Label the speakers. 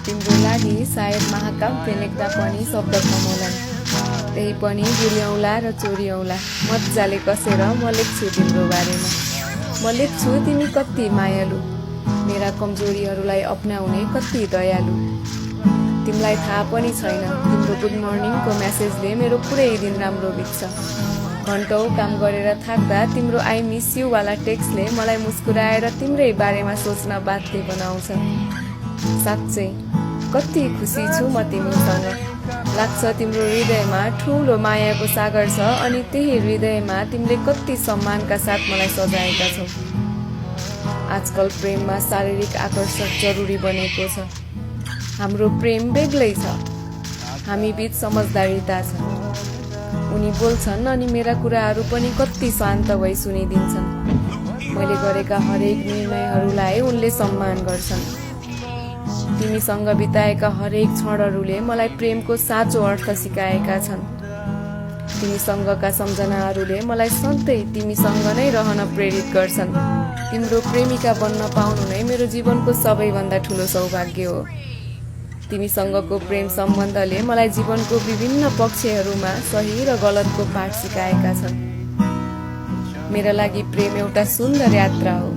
Speaker 1: तिम्रो लागि सायद महाकाव्य फेनेक्दा पनि शब्द कम होलान्। त्यही पनि बुढी औँला र चोरी औँला मजाले कसेर म लेख्छु तिम्रो बारेमा। म लेख्छु तिमी कति मायालु, मेरा कमजोरीहरूलाई अपनाउने कति दयालु। तिमीलाई थाहा पनि छैन तिम्रो गुड मर्निङको म्यासेजले मेरो पुरै दिन राम्रो बित्छ। घन्टौँ काम गरेर थाक्दा तिम्रो आई मिस यु वाला टेक्स्टले मलाई मुस्कुराएर तिम्रै बारेमा सोच्न बाध्य बनाउँछ। साँच्चै कति खुसी छु म तिमीसँग। लाग्छ तिम्रो हृदयमा ठुलो मायाको सागर छ अनि त्यही हृदयमा तिमीले कति सम्मानका साथ मलाई सजाएका छौ। आजकल प्रेममा शारीरिक आकर्षण जरुरी बनेको छ। हाम्रो प्रेम बेग्लै छ, हामी बीच समझदारीता छ। उनी बोल्छन् अनि मेरा कुराहरू पनि कति शान्त भई सुनिदिन्छन्। मैले गरेका हरेक निर्णयहरूलाई उनले सम्मान गर्छन्। तिमीसँग बिताएका हरेक क्षणहरूले मलाई प्रेमको साँचो अर्थ सिकाएका छन्। तिमीसँगका सम्झनाहरूले मलाई सधैँ तिमीसँग नै रहन प्रेरित गर्छन्। तिम्रो प्रेमिका बन्न पाउनु नै मेरो जीवनको सबैभन्दा ठुलो सौभाग्य हो। तिमीसँगको प्रेम सम्बन्धले मलाई जीवनको विभिन्न पक्षहरूमा सही र गलतको पाठ सिकाएका छन्। मेरा लागि प्रेम एउटा सुन्दर यात्रा हो।